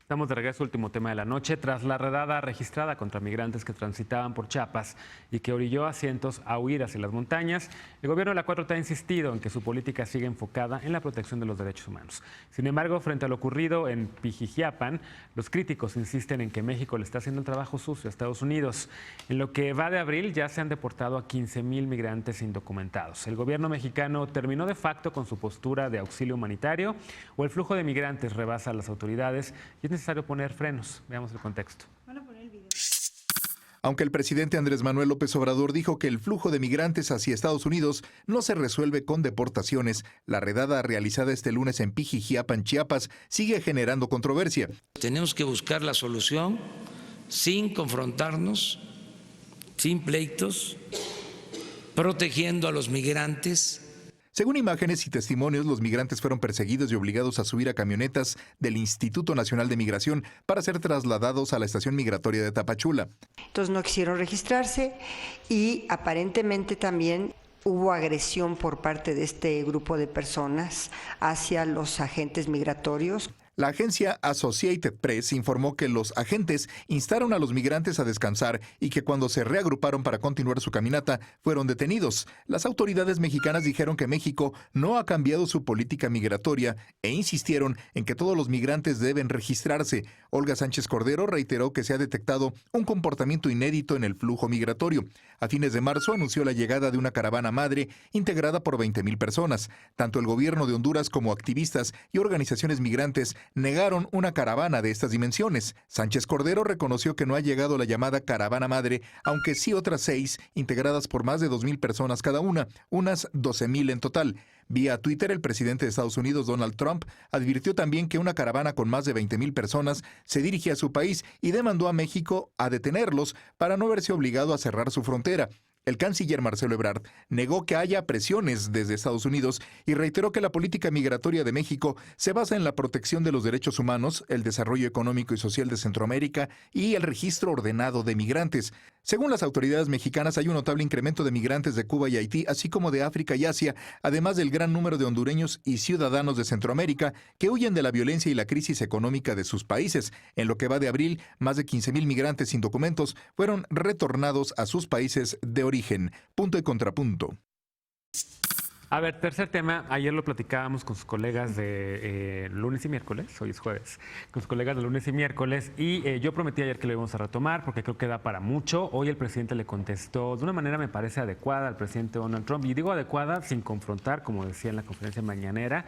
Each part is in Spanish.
Estamos de regreso, último tema de la noche. Tras la redada registrada contra migrantes que transitaban por Chiapas y que orilló a cientos a huir hacia las montañas, el gobierno de la 4T ha insistido en que su política sigue enfocada en la protección de los derechos humanos. Sin embargo, frente a lo ocurrido en Pijijiapan, los críticos insisten en que México le está haciendo el trabajo sucio a Estados Unidos. En lo que va de abril ya se han deportado a 15,000 migrantes indocumentados. ¿El gobierno mexicano terminó de facto con su postura de auxilio humanitario o el flujo de migrantes rebasa a las autoridades y es necesario poner frenos? Veamos el contexto. Aunque el presidente Andrés Manuel López Obrador dijo que el flujo de migrantes hacia Estados Unidos no se resuelve con deportaciones, la redada realizada este lunes en Pijijiapan, Chiapas, sigue generando controversia. Tenemos que buscar la solución sin confrontarnos, sin pleitos, protegiendo a los migrantes. Según imágenes y testimonios, los migrantes fueron perseguidos y obligados a subir a camionetas del Instituto Nacional de Migración para ser trasladados a la estación migratoria de Tapachula. Entonces no quisieron registrarse y aparentemente también hubo agresión por parte de este grupo de personas hacia los agentes migratorios. La agencia Associated Press informó que los agentes instaron a los migrantes a descansar y que cuando se reagruparon para continuar su caminata fueron detenidos. Las autoridades mexicanas dijeron que México no ha cambiado su política migratoria e insistieron en que todos los migrantes deben registrarse. Olga Sánchez Cordero reiteró que se ha detectado un comportamiento inédito en el flujo migratorio. A fines de marzo anunció la llegada de una caravana madre integrada por 20,000 personas. Tanto el gobierno de Honduras como activistas y organizaciones migrantes negaron una caravana de estas dimensiones. Sánchez Cordero reconoció que no ha llegado la llamada caravana madre, aunque sí otras 6, integradas por más de 2,000 personas cada una, unas 12,000 en total. Vía Twitter, el presidente de Estados Unidos, Donald Trump, advirtió también que una caravana con más de 20,000 personas se dirigía a su país y demandó a México a detenerlos para no verse obligado a cerrar su frontera. El canciller Marcelo Ebrard negó que haya presiones desde Estados Unidos y reiteró que la política migratoria de México se basa en la protección de los derechos humanos, el desarrollo económico y social de Centroamérica y el registro ordenado de migrantes. Según las autoridades mexicanas, hay un notable incremento de migrantes de Cuba y Haití, así como de África y Asia, además del gran número de hondureños y ciudadanos de Centroamérica que huyen de la violencia y la crisis económica de sus países. En lo que va de abril, más de 15,000 migrantes sin documentos fueron retornados a sus países de origen. Punto y contrapunto. A ver, tercer tema. Ayer lo platicábamos con sus colegas de lunes y miércoles, hoy es jueves, con sus colegas de lunes y miércoles, y yo prometí ayer que lo íbamos a retomar porque creo que da para mucho. Hoy el presidente le contestó de una manera, me parece, adecuada al presidente Donald Trump, y digo adecuada sin confrontar, como decía en la conferencia mañanera,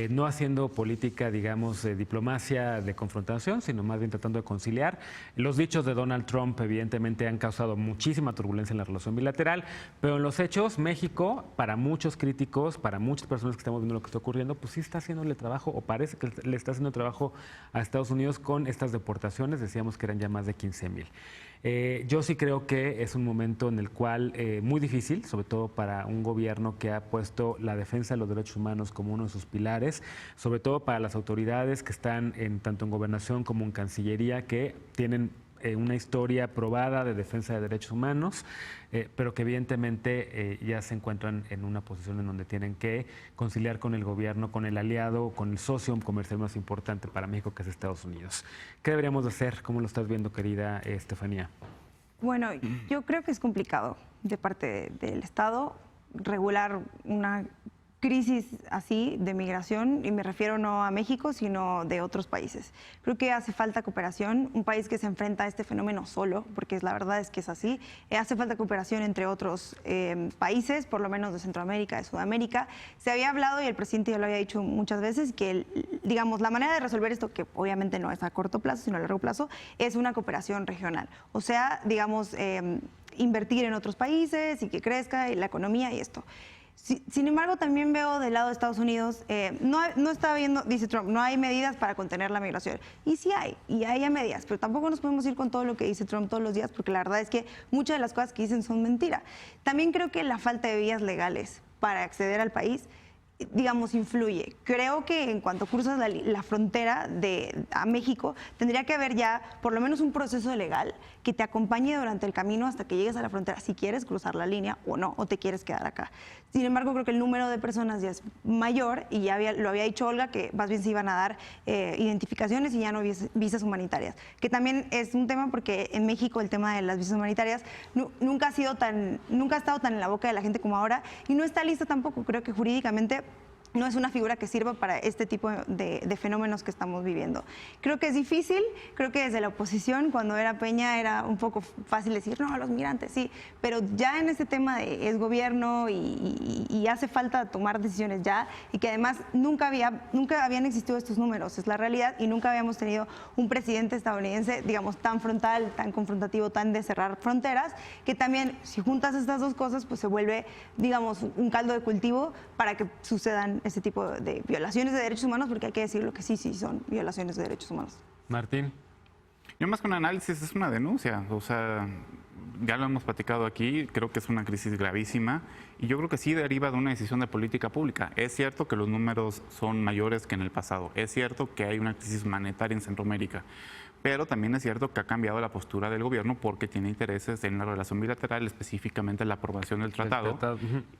no haciendo política, digamos, diplomacia de confrontación, sino más bien tratando de conciliar. Los dichos de Donald Trump evidentemente han causado muchísima turbulencia en la relación bilateral, pero en los hechos, México, para muchos críticos, para muchas personas que estamos viendo lo que está ocurriendo, pues sí está haciéndole trabajo, o parece que le está haciendo trabajo a Estados Unidos con estas deportaciones. Decíamos que eran ya más de 15,000. Yo sí creo que es un momento en el cual muy difícil, sobre todo para un gobierno que ha puesto la defensa de los derechos humanos como uno de sus pilares, sobre todo para las autoridades que están tanto en gobernación como en cancillería, que tienen una historia probada de defensa de derechos humanos, pero que evidentemente ya se encuentran en una posición en donde tienen que conciliar con el gobierno, con el aliado, con el socio comercial más importante para México, que es Estados Unidos. ¿Qué deberíamos de hacer? ¿Cómo lo estás viendo, querida Estefanía? Bueno, yo creo que es complicado de parte del Estado regular una crisis así de migración, y me refiero no a México, sino de otros países. Creo que hace falta cooperación, un país que se enfrenta a este fenómeno solo, porque la verdad es que es así. Hace falta cooperación entre otros países, por lo menos de Centroamérica, de Sudamérica. Se había hablado, y el presidente ya lo había dicho muchas veces, que digamos, la manera de resolver esto, que obviamente no es a corto plazo, sino a largo plazo, es una cooperación regional. O sea, digamos, invertir en otros países y que crezca la economía y esto. Sin embargo, también veo del lado de Estados Unidos, no está viendo, dice Trump, no hay medidas para contener la migración. Y sí hay, y hay medidas, pero tampoco nos podemos ir con todo lo que dice Trump todos los días, porque la verdad es que muchas de las cosas que dicen son mentira. También creo que la falta de vías legales para acceder al país digamos, influye. Creo que en cuanto cruzas la frontera a México, tendría que haber ya por lo menos un proceso legal que te acompañe durante el camino hasta que llegues a la frontera, si quieres cruzar la línea o no, o te quieres quedar acá. Sin embargo, creo que el número de personas ya es mayor y ya lo había dicho Olga, que más bien se iban a dar identificaciones y ya no visas humanitarias. Que también es un tema porque en México el tema de las visas humanitarias nunca ha estado tan en la boca de la gente como ahora y no está listo tampoco. Creo que jurídicamente no es una figura que sirva para este tipo de fenómenos que estamos viviendo. Creo que es difícil, creo que desde la oposición, cuando era Peña, era un poco fácil decir, no, a los migrantes, sí, pero ya en este tema de es gobierno y hace falta tomar decisiones ya, y que además nunca habían existido estos números, es la realidad, y nunca habíamos tenido un presidente estadounidense, digamos, tan frontal, tan confrontativo, tan de cerrar fronteras, que también, si juntas estas dos cosas, pues se vuelve, digamos, un caldo de cultivo para que sucedan este tipo de violaciones de derechos humanos, porque hay que decirlo que sí son violaciones de derechos humanos. Martín. Yo más que un análisis es una denuncia, o sea, ya lo hemos platicado aquí, creo que es una crisis gravísima y yo creo que sí deriva de una decisión de política pública. Es cierto que los números son mayores que en el pasado, es cierto que hay una crisis monetaria en Centroamérica, pero también es cierto que ha cambiado la postura del gobierno porque tiene intereses en la relación bilateral, específicamente la aprobación del tratado,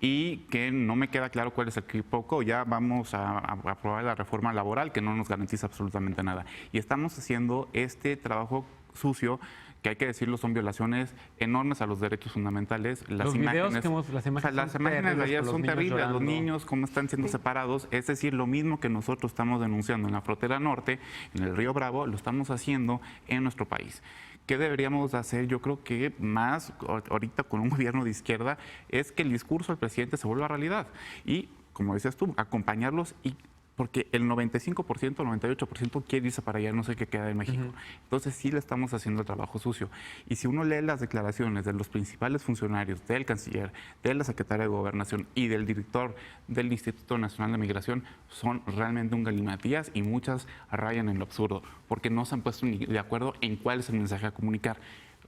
y que no me queda claro cuál es el quiproquo. Ya vamos a aprobar la reforma laboral que no nos garantiza absolutamente nada. Y estamos haciendo este trabajo sucio que hay que decirlo, son violaciones enormes a los derechos fundamentales. Las imágenes de ayer son terribles, los niños cómo están siendo separados, es decir, lo mismo que nosotros estamos denunciando en la frontera norte, en el Río Bravo, lo estamos haciendo en nuestro país. ¿Qué deberíamos hacer? Yo creo que más ahorita con un gobierno de izquierda es que el discurso del presidente se vuelva realidad y, como decías tú, acompañarlos y porque el 95%, 98% quiere irse para allá, no sé qué queda en México. Entonces sí le estamos haciendo el trabajo sucio. Y si uno lee las declaraciones de los principales funcionarios, del canciller, de la secretaria de Gobernación y del director del Instituto Nacional de Migración, son realmente un galimatías y muchas rayan en lo absurdo, porque no se han puesto ni de acuerdo en cuál es el mensaje a comunicar.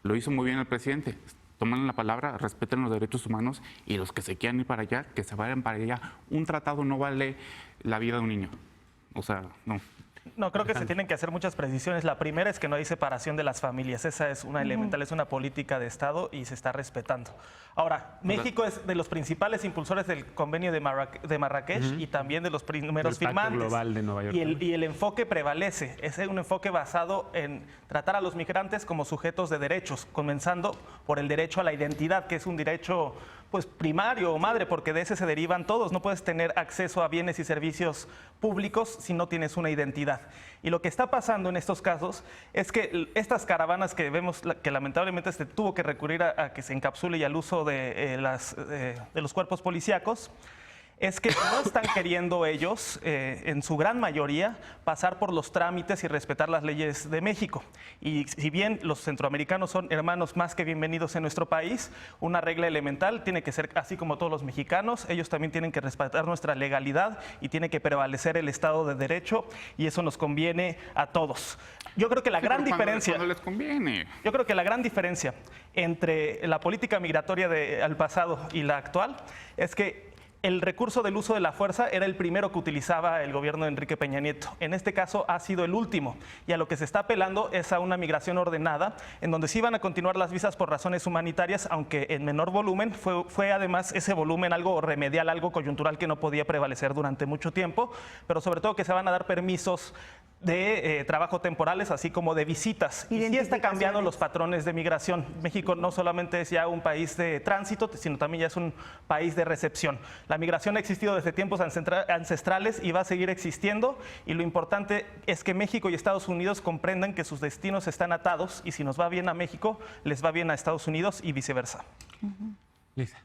Lo hizo muy bien el presidente. Toman la palabra, respeten los derechos humanos y los que se quieran ir para allá, que se vayan para allá. Un tratado no vale la vida de un niño. O sea, no. No, creo que se tienen que hacer muchas precisiones. La primera es que no hay separación de las familias. Esa es una elemental, es una política de Estado y se está respetando. Ahora, México es de los principales impulsores del convenio de Marrakech y también de los primeros firmantes. Global de Nueva York. Y el enfoque prevalece. Es un enfoque basado en tratar a los migrantes como sujetos de derechos, comenzando por el derecho a la identidad, que es un derecho pues primario o madre, porque de ese se derivan todos. No puedes tener acceso a bienes y servicios públicos si no tienes una identidad. Y lo que está pasando en estos casos es que estas caravanas que vemos, que lamentablemente se tuvo que recurrir a que se encapsule y al uso de los cuerpos policíacos, es que no están queriendo ellos, en su gran mayoría, pasar por los trámites y respetar las leyes de México. Y si bien los centroamericanos son hermanos más que bienvenidos en nuestro país, una regla elemental tiene que ser, así como todos los mexicanos, ellos también tienen que respetar nuestra legalidad y tiene que prevalecer el Estado de Derecho y eso nos conviene a todos. Yo creo que la gran diferencia... Cuando les conviene. Yo creo que la gran diferencia entre la política migratoria del pasado y la actual es que el recurso del uso de la fuerza era el primero que utilizaba el gobierno de Enrique Peña Nieto. En este caso ha sido el último. Y a lo que se está apelando es a una migración ordenada, en donde sí van a continuar las visas por razones humanitarias, aunque en menor volumen. Fue además ese volumen algo remedial, algo coyuntural que no podía prevalecer durante mucho tiempo, pero sobre todo que se van a dar permisos de trabajo temporales, así como de visitas. Y sí está cambiando los patrones de migración. México no solamente es ya un país de tránsito, sino también ya es un país de recepción. La migración ha existido desde tiempos ancestrales y va a seguir existiendo. Y lo importante es que México y Estados Unidos comprendan que sus destinos están atados y si nos va bien a México, les va bien a Estados Unidos y viceversa. Lisa.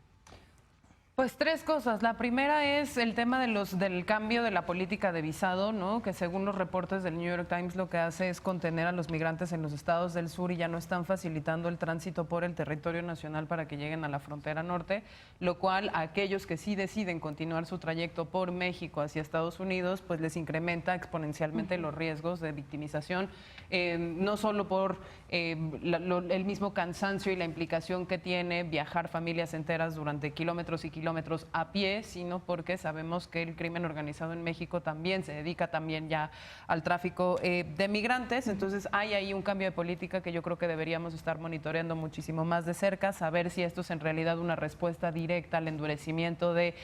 Pues tres cosas. La primera es el tema del cambio de la política de visado, ¿no? Que según los reportes del New York Times lo que hace es contener a los migrantes en los estados del sur y ya no están facilitando el tránsito por el territorio nacional para que lleguen a la frontera norte, lo cual a aquellos que sí deciden continuar su trayecto por México hacia Estados Unidos, pues les incrementa exponencialmente los riesgos de victimización, no solo por el mismo cansancio y la implicación que tiene viajar familias enteras durante kilómetros y kilómetros kilómetros a pie, sino porque sabemos que el crimen organizado en México también se dedica también ya al tráfico de migrantes. Entonces hay ahí un cambio de política que yo creo que deberíamos estar monitoreando muchísimo más de cerca, saber si esto es en realidad una respuesta directa al endurecimiento de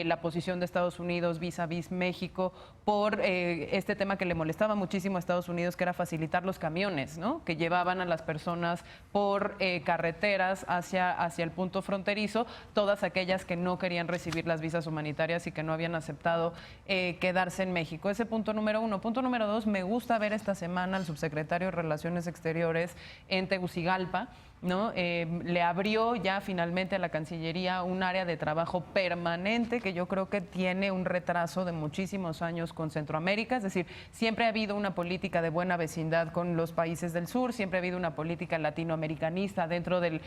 la posición de Estados Unidos vis a vis México por este tema que le molestaba muchísimo a Estados Unidos, que era facilitar los camiones, ¿no? Que llevaban a las personas por carreteras hacia el punto fronterizo, todas aquellas que no querían recibir las visas humanitarias y que no habían aceptado quedarse en México. Ese punto número uno. Punto número dos, me gusta ver esta semana al subsecretario de Relaciones Exteriores en Tegucigalpa, ¿no? Le abrió ya finalmente a la Cancillería un área de trabajo permanente que yo creo que tiene un retraso de muchísimos años con Centroamérica. Es decir, siempre ha habido una política de buena vecindad con los países del sur, siempre ha habido una política latinoamericanista adentro de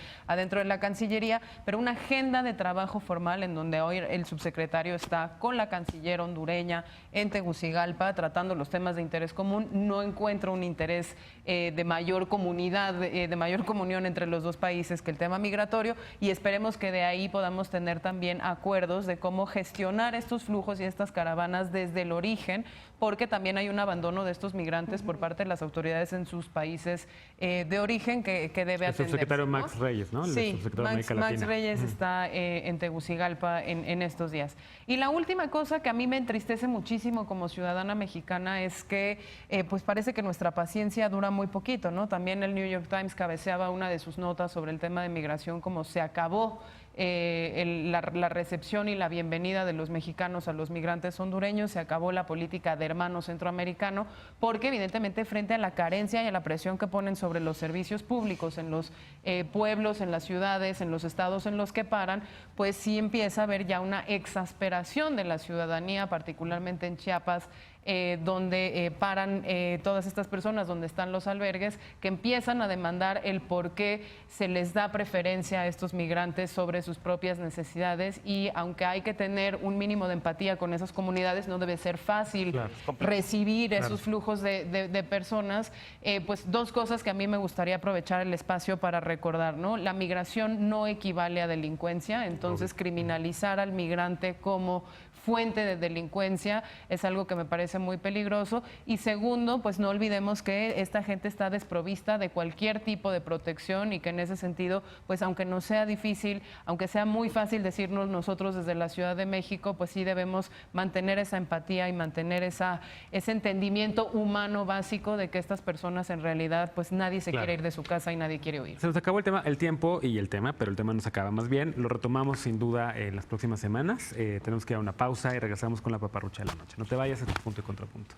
la Cancillería, pero una agenda de trabajo formal en donde hoy el subsecretario está con la canciller hondureña en Tegucigalpa tratando los temas de interés común. No encuentro un interés de mayor comunidad, de mayor comunión entre los dos países que el tema migratorio, y esperemos que de ahí podamos tener también acuerdos de cómo gestionar estos flujos y estas caravanas desde el origen, porque también hay un abandono de estos migrantes por parte de las autoridades en sus países de origen que debe atenderse. El subsecretario Max Reyes, ¿no? Sí, Max Reyes está en Tegucigalpa en estos días. Y la última cosa que a mí me entristece muchísimo como ciudadana mexicana es que pues parece que nuestra paciencia dura muy poquito, ¿no? También el New York Times cabeceaba una de sus notas sobre el tema de migración, como se acabó la recepción y la bienvenida de los mexicanos a los migrantes hondureños, se acabó la política de hermano centroamericano, porque evidentemente frente a la carencia y a la presión que ponen sobre los servicios públicos en los pueblos, en las ciudades, en los estados en los que paran, pues sí empieza a haber ya una exasperación de la ciudadanía, particularmente en Chiapas, donde paran todas estas personas, donde están los albergues, que empiezan a demandar el por qué se les da preferencia a estos migrantes sobre sus propias necesidades, y aunque hay que tener un mínimo de empatía con esas comunidades, no debe ser fácil recibir esos flujos de personas. Pues dos cosas que a mí me gustaría aprovechar el espacio para recordar, ¿no? La migración no equivale a delincuencia, entonces criminalizar al migrante como fuente de delincuencia es algo que me parece muy peligroso. Y segundo, pues no olvidemos que esta gente está desprovista de cualquier tipo de protección, y que en ese sentido, pues aunque no sea difícil, aunque sea muy fácil decirnos nosotros desde la Ciudad de México, pues sí debemos mantener esa empatía y mantener ese entendimiento humano básico de que estas personas en realidad, pues nadie se quiere ir de su casa y nadie quiere huir. Se nos acabó el tiempo y el tema, pero el tema no se acaba. Más bien, lo retomamos sin duda en las próximas semanas. Tenemos que ir a una pausa y regresamos con la paparrucha de la noche. No te vayas, a tu punto y contrapunto.